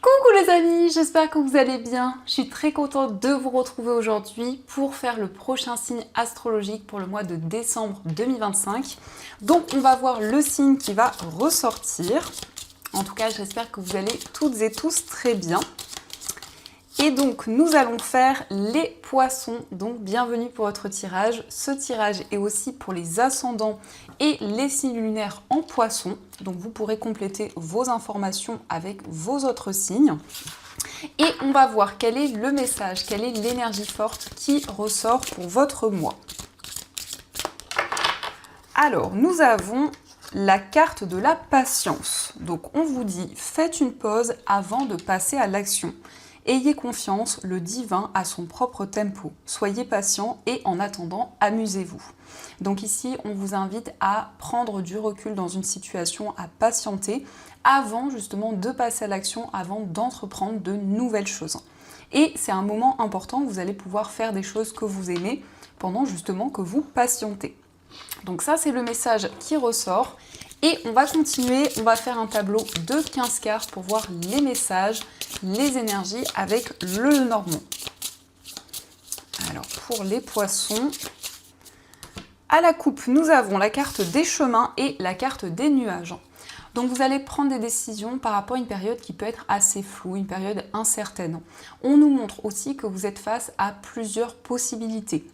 Coucou les amis, j'espère que vous allez bien. Je suis très contente de vous retrouver aujourd'hui pour faire le prochain signe astrologique pour le mois de décembre 2025. Donc on va voir le signe qui va ressortir. En tout cas, j'espère que vous allez toutes et tous très bien. Et donc nous allons faire les poissons, donc bienvenue pour votre tirage. Ce tirage est aussi pour les ascendants et les signes lunaires en poisson, donc vous pourrez compléter vos informations avec vos autres signes. Et on va voir quel est le message, quelle est l'énergie forte qui ressort pour votre mois. Alors nous avons la carte de la patience. Donc on vous dit, faites une pause avant de passer à l'action. Ayez confiance, le divin a son propre tempo. Soyez patient et en attendant, amusez-vous. Donc ici, on vous invite à prendre du recul dans une situation, à patienter avant justement de passer à l'action, avant d'entreprendre de nouvelles choses. Et c'est un moment important où vous allez pouvoir faire des choses que vous aimez pendant justement que vous patientez. Donc ça, c'est le message qui ressort. Et on va continuer, on va faire un tableau de 15 cartes pour voir les messages, les énergies avec le Normand. Alors pour les poissons, à la coupe, nous avons la carte des chemins et la carte des nuages. Donc vous allez prendre des décisions par rapport à une période qui peut être assez floue, une période incertaine. On nous montre aussi que vous êtes face à plusieurs possibilités.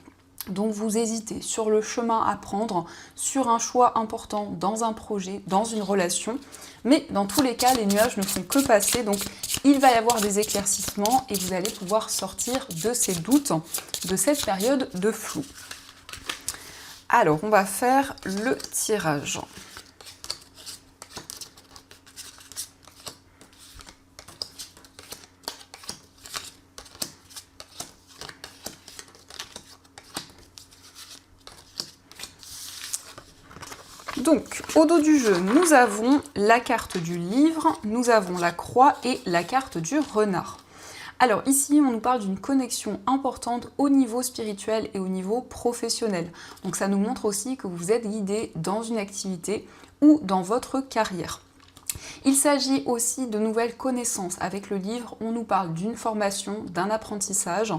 Donc vous hésitez sur le chemin à prendre, sur un choix important dans un projet, dans une relation. Mais dans tous les cas, les nuages ne font que passer, donc il va y avoir des éclaircissements et vous allez pouvoir sortir de ces doutes, de cette période de flou. Alors, on va faire le tirage. Donc, au dos du jeu, nous avons la carte du livre, nous avons la croix et la carte du renard. Alors ici, on nous parle d'une connexion importante au niveau spirituel et au niveau professionnel. Donc ça nous montre aussi que vous êtes guidé dans une activité ou dans votre carrière. Il s'agit aussi de nouvelles connaissances. Avec le livre, on nous parle d'une formation, d'un apprentissage,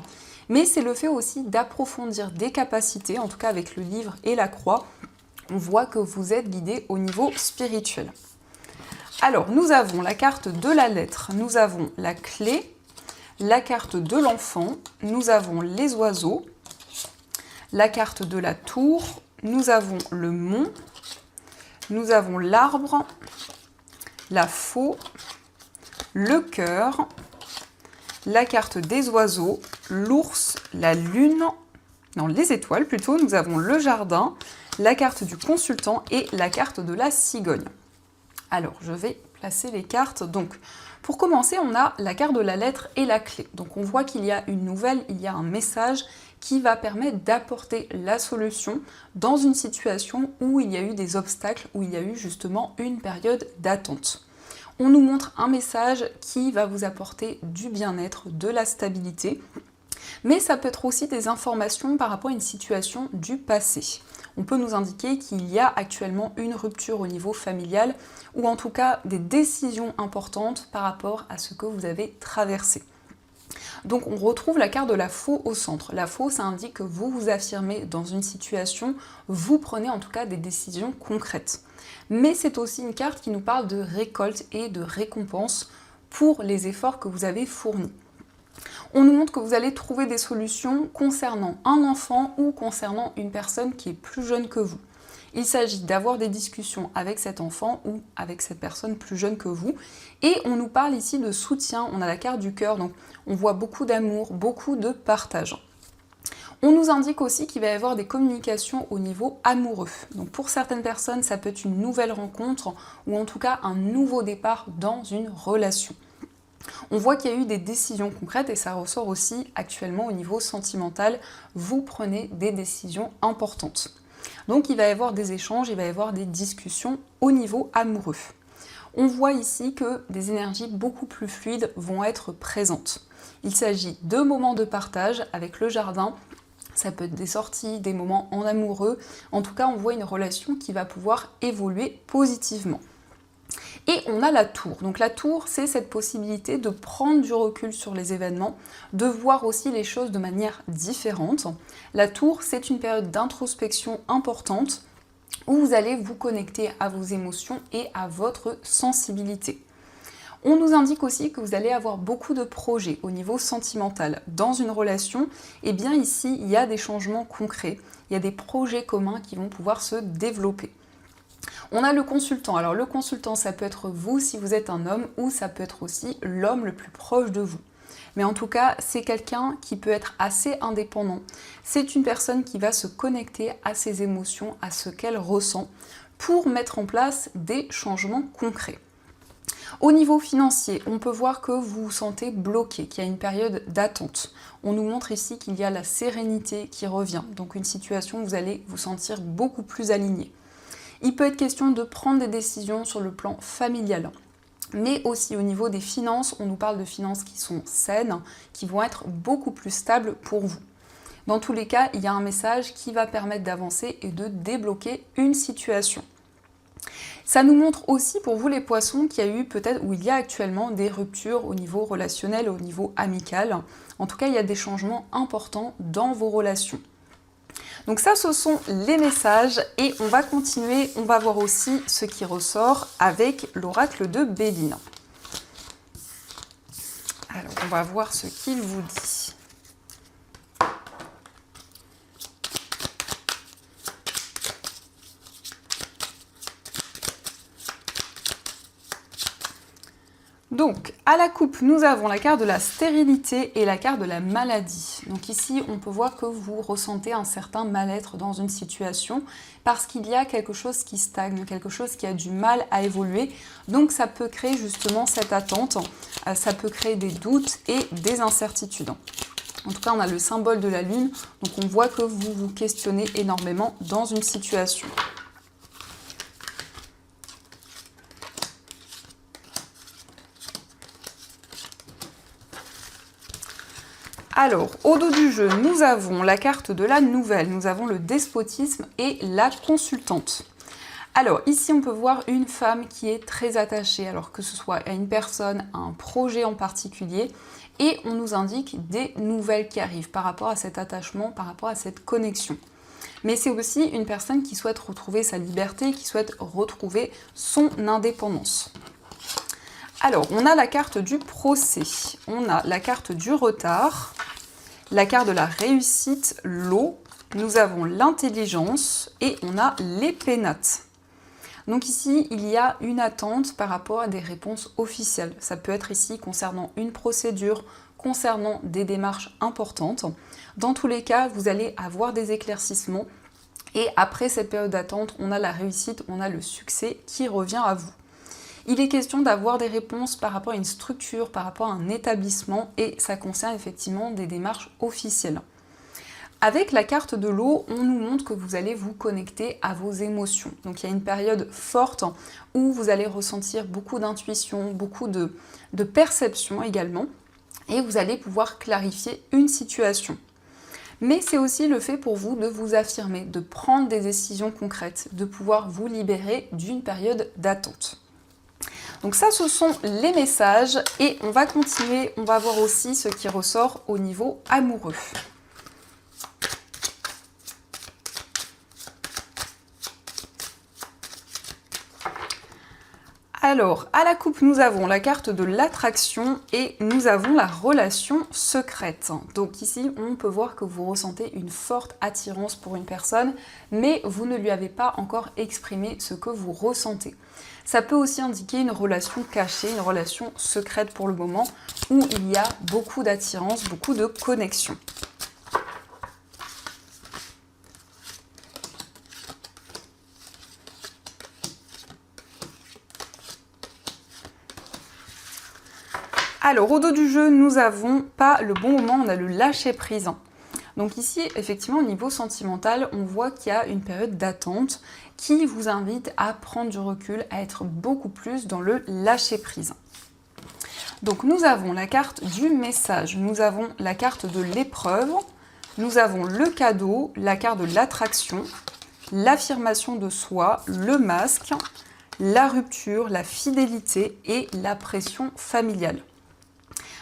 mais c'est le fait aussi d'approfondir des capacités, en tout cas avec le livre et la croix, on voit que vous êtes guidé au niveau spirituel. Alors, nous avons la carte de la lettre, nous avons la clé, la carte de l'enfant, nous avons les oiseaux, la carte de la tour, nous avons le mont, nous avons l'arbre, la faux, le cœur, la carte des oiseaux, l'ours, la lune, non, les étoiles plutôt, nous avons le jardin, la carte du consultant et la carte de la cigogne. Alors, je vais placer les cartes. Donc, pour commencer, on a la carte de la lettre et la clé. Donc, on voit qu'il y a une nouvelle, il y a un message qui va permettre d'apporter la solution dans une situation où il y a eu des obstacles, où il y a eu justement une période d'attente. On nous montre un message qui va vous apporter du bien-être, de la stabilité, mais ça peut être aussi des informations par rapport à une situation du passé. On peut nous indiquer qu'il y a actuellement une rupture au niveau familial ou en tout cas des décisions importantes par rapport à ce que vous avez traversé. Donc on retrouve la carte de la faux au centre. La faux, ça indique que vous vous affirmez dans une situation, vous prenez en tout cas des décisions concrètes. Mais c'est aussi une carte qui nous parle de récolte et de récompense pour les efforts que vous avez fournis. On nous montre que vous allez trouver des solutions concernant un enfant ou concernant une personne qui est plus jeune que vous. Il s'agit d'avoir des discussions avec cet enfant ou avec cette personne plus jeune que vous. Et on nous parle ici de soutien, on a la carte du cœur, donc on voit beaucoup d'amour, beaucoup de partage. On nous indique aussi qu'il va y avoir des communications au niveau amoureux. Donc pour certaines personnes, ça peut être une nouvelle rencontre ou en tout cas un nouveau départ dans une relation. On voit qu'il y a eu des décisions concrètes et ça ressort aussi actuellement au niveau sentimental. Vous prenez des décisions importantes. Donc il va y avoir des échanges, il va y avoir des discussions au niveau amoureux. On voit ici que des énergies beaucoup plus fluides vont être présentes. Il s'agit de moments de partage avec le jardin. Ça peut être des sorties, des moments en amoureux. En tout cas, on voit une relation qui va pouvoir évoluer positivement. Et on a la tour. Donc la tour, c'est cette possibilité de prendre du recul sur les événements, de voir aussi les choses de manière différente. La tour, c'est une période d'introspection importante où vous allez vous connecter à vos émotions et à votre sensibilité. On nous indique aussi que vous allez avoir beaucoup de projets au niveau sentimental. Dans une relation, eh bien ici, il y a des changements concrets, il y a des projets communs qui vont pouvoir se développer. On a le consultant. Alors le consultant, ça peut être vous si vous êtes un homme, ou ça peut être aussi l'homme le plus proche de vous. Mais en tout cas, c'est quelqu'un qui peut être assez indépendant. C'est une personne qui va se connecter à ses émotions, à ce qu'elle ressent, pour mettre en place des changements concrets. Au niveau financier, on peut voir que vous vous sentez bloqué, qu'il y a une période d'attente. On nous montre ici qu'il y a la sérénité qui revient, donc une situation où vous allez vous sentir beaucoup plus aligné. Il peut être question de prendre des décisions sur le plan familial, mais aussi au niveau des finances, on nous parle de finances qui sont saines, qui vont être beaucoup plus stables pour vous. Dans tous les cas, il y a un message qui va permettre d'avancer et de débloquer une situation. Ça nous montre aussi pour vous les poissons qu'il y a eu peut-être, ou il y a actuellement des ruptures au niveau relationnel, au niveau amical. En tout cas, il y a des changements importants dans vos relations. Donc ça, ce sont les messages et on va continuer, on va voir aussi ce qui ressort avec l'oracle de Béline. Alors, on va voir ce qu'il vous dit. Donc, à la coupe, nous avons la carte de la stérilité et la carte de la maladie. Donc ici, on peut voir que vous ressentez un certain mal-être dans une situation parce qu'il y a quelque chose qui stagne, quelque chose qui a du mal à évoluer. Donc ça peut créer justement cette attente, ça peut créer des doutes et des incertitudes. En tout cas, on a le symbole de la lune, donc on voit que vous vous questionnez énormément dans une situation. Alors, au dos du jeu, nous avons la carte de la nouvelle, nous avons le despotisme et la consultante. Alors, ici, on peut voir une femme qui est très attachée, alors que ce soit à une personne, à un projet en particulier, et on nous indique des nouvelles qui arrivent par rapport à cet attachement, par rapport à cette connexion. Mais c'est aussi une personne qui souhaite retrouver sa liberté, qui souhaite retrouver son indépendance. Alors, on a la carte du procès, on a la carte du retard, la carte de la réussite, l'eau, nous avons l'intelligence et on a les pénates. Donc ici, il y a une attente par rapport à des réponses officielles. Ça peut être ici concernant une procédure, concernant des démarches importantes. Dans tous les cas, vous allez avoir des éclaircissements et après cette période d'attente, on a la réussite, on a le succès qui revient à vous. Il est question d'avoir des réponses par rapport à une structure, par rapport à un établissement, et ça concerne effectivement des démarches officielles. Avec la carte de l'eau, on nous montre que vous allez vous connecter à vos émotions. Donc il y a une période forte où vous allez ressentir beaucoup d'intuition, beaucoup de perception également, et vous allez pouvoir clarifier une situation. Mais c'est aussi le fait pour vous de vous affirmer, de prendre des décisions concrètes, de pouvoir vous libérer d'une période d'attente. Donc ça, ce sont les messages et on va continuer, on va voir aussi ce qui ressort au niveau amoureux. Alors, à la coupe, nous avons la carte de l'attraction et nous avons la relation secrète. Donc ici, on peut voir que vous ressentez une forte attirance pour une personne, mais vous ne lui avez pas encore exprimé ce que vous ressentez. Ça peut aussi indiquer une relation cachée, une relation secrète pour le moment, où il y a beaucoup d'attirance, beaucoup de connexion. Alors, au dos du jeu, nous n'avons pas le bon moment, on a le lâcher-prise. Donc ici, effectivement, au niveau sentimental, on voit qu'il y a une période d'attente qui vous invite à prendre du recul, à être beaucoup plus dans le lâcher-prise. Donc nous avons la carte du message, nous avons la carte de l'épreuve, nous avons le cadeau, la carte de l'attraction, l'affirmation de soi, le masque, la rupture, la fidélité et la pression familiale.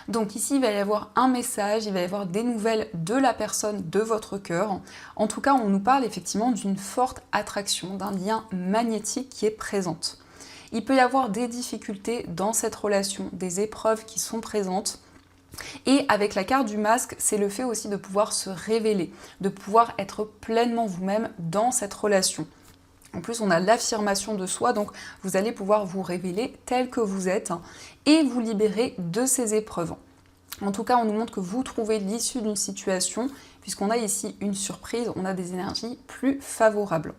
Donc ici, il va y avoir un message, il va y avoir des nouvelles de la personne de votre cœur. En tout cas, on nous parle effectivement d'une forte attraction, d'un lien magnétique qui est présente. Il peut y avoir des difficultés dans cette relation, des épreuves qui sont présentes. Et avec la carte du masque, c'est le fait aussi de pouvoir se révéler, de pouvoir être pleinement vous-même dans cette relation. En plus, on a l'affirmation de soi, donc vous allez pouvoir vous révéler tel que vous êtes et vous libérer de ces épreuves. En tout cas, on nous montre que vous trouvez l'issue d'une situation, puisqu'on a ici une surprise, on a des énergies plus favorables.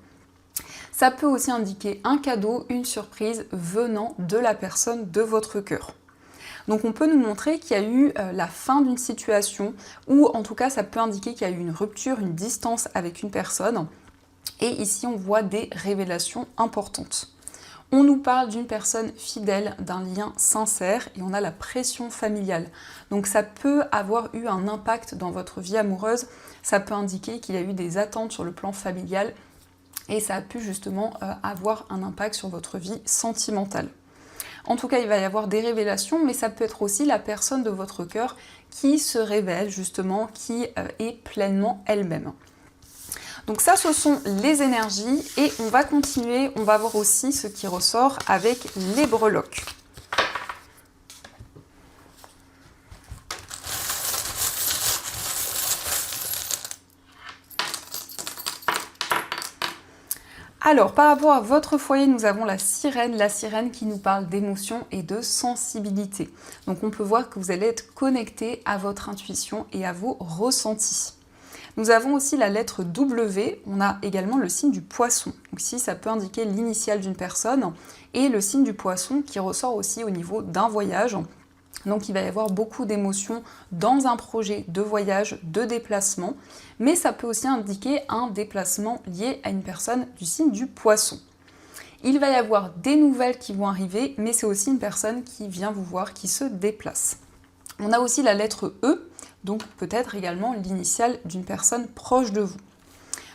Ça peut aussi indiquer un cadeau, une surprise venant de la personne de votre cœur. Donc on peut nous montrer qu'il y a eu la fin d'une situation, ou en tout cas ça peut indiquer qu'il y a eu une rupture, une distance avec une personne. Et ici on voit des révélations importantes. On nous parle d'une personne fidèle, d'un lien sincère, et on a la pression familiale. Donc ça peut avoir eu un impact dans votre vie amoureuse, ça peut indiquer qu'il y a eu des attentes sur le plan familial, et ça a pu justement avoir un impact sur votre vie sentimentale. En tout cas, il va y avoir des révélations, mais ça peut être aussi la personne de votre cœur qui se révèle justement, qui est pleinement elle-même. Donc ça, ce sont les énergies et on va continuer, on va voir aussi ce qui ressort avec les breloques. Alors, par rapport à votre foyer, nous avons la sirène qui nous parle d'émotion et de sensibilité. Donc on peut voir que vous allez être connecté à votre intuition et à vos ressentis. Nous avons aussi la lettre W, on a également le signe du poisson. Donc ici, ça peut indiquer l'initiale d'une personne et le signe du poisson qui ressort aussi au niveau d'un voyage. Donc il va y avoir beaucoup d'émotions dans un projet de voyage, de déplacement, mais ça peut aussi indiquer un déplacement lié à une personne du signe du poisson. Il va y avoir des nouvelles qui vont arriver, mais c'est aussi une personne qui vient vous voir, qui se déplace. On a aussi la lettre E, donc peut-être également l'initiale d'une personne proche de vous.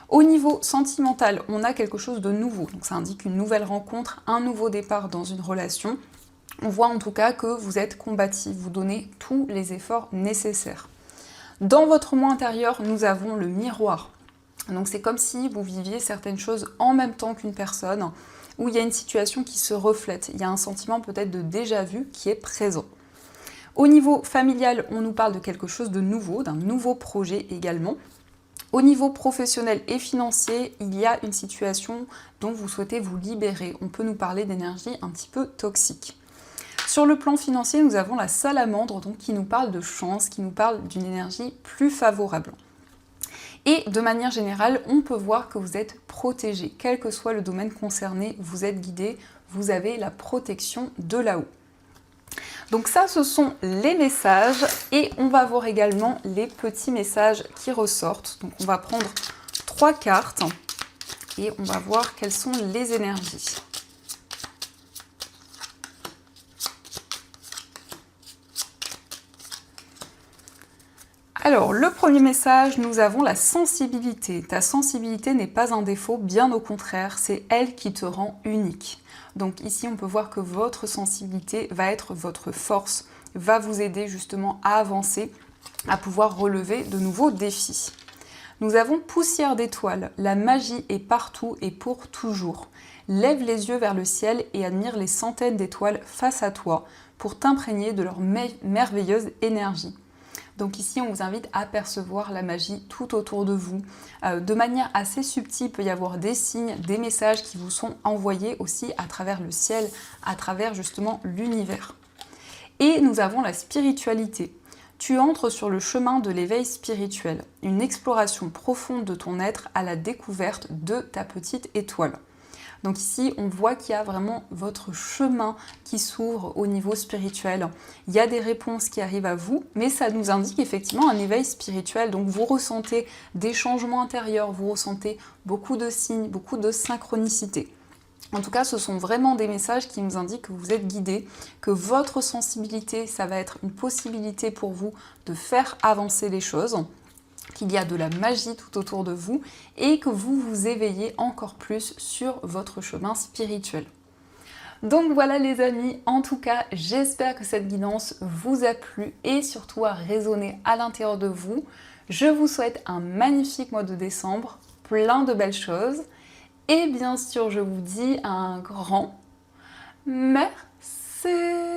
Au niveau sentimental, on a quelque chose de nouveau, donc ça indique une nouvelle rencontre, un nouveau départ dans une relation. On voit en tout cas que vous êtes combatif, vous donnez tous les efforts nécessaires. Dans votre moi intérieur, nous avons le miroir. Donc c'est comme si vous viviez certaines choses en même temps qu'une personne, où il y a une situation qui se reflète, il y a un sentiment peut-être de déjà-vu qui est présent. Au niveau familial, on nous parle de quelque chose de nouveau, d'un nouveau projet également. Au niveau professionnel et financier, il y a une situation dont vous souhaitez vous libérer. On peut nous parler d'énergie un petit peu toxique. Sur le plan financier, nous avons la salamandre donc, qui nous parle de chance, qui nous parle d'une énergie plus favorable. Et de manière générale, on peut voir que vous êtes protégé. Quel que soit le domaine concerné, vous êtes guidé, vous avez la protection de là-haut. Donc ça, ce sont les messages et on va voir également les petits messages qui ressortent. Donc on va prendre 3 cartes et on va voir quelles sont les énergies. Alors, le premier message, nous avons la sensibilité. Ta sensibilité n'est pas un défaut, bien au contraire, c'est elle qui te rend unique. Donc ici, on peut voir que votre sensibilité va être votre force, va vous aider justement à avancer, à pouvoir relever de nouveaux défis. Nous avons poussière d'étoiles. La magie est partout et pour toujours. Lève les yeux vers le ciel et admire les centaines d'étoiles face à toi pour t'imprégner de leur merveilleuse énergie. Donc ici, on vous invite à percevoir la magie tout autour de vous. De manière assez subtile, il peut y avoir des signes, des messages qui vous sont envoyés aussi à travers le ciel, à travers justement l'univers. Et nous avons la spiritualité. Tu entres sur le chemin de l'éveil spirituel, une exploration profonde de ton être à la découverte de ta petite étoile. Donc ici, on voit qu'il y a vraiment votre chemin qui s'ouvre au niveau spirituel. Il y a des réponses qui arrivent à vous, mais ça nous indique effectivement un éveil spirituel. Donc vous ressentez des changements intérieurs, vous ressentez beaucoup de signes, beaucoup de synchronicité. En tout cas, ce sont vraiment des messages qui nous indiquent que vous êtes guidé, que votre sensibilité, ça va être une possibilité pour vous de faire avancer les choses, qu'il y a de la magie tout autour de vous et que vous vous éveillez encore plus sur votre chemin spirituel. Donc voilà les amis, en tout cas, j'espère que cette guidance vous a plu et surtout a résonné à l'intérieur de vous. Je vous souhaite un magnifique mois de décembre, plein de belles choses. Et bien sûr, je vous dis un grand merci.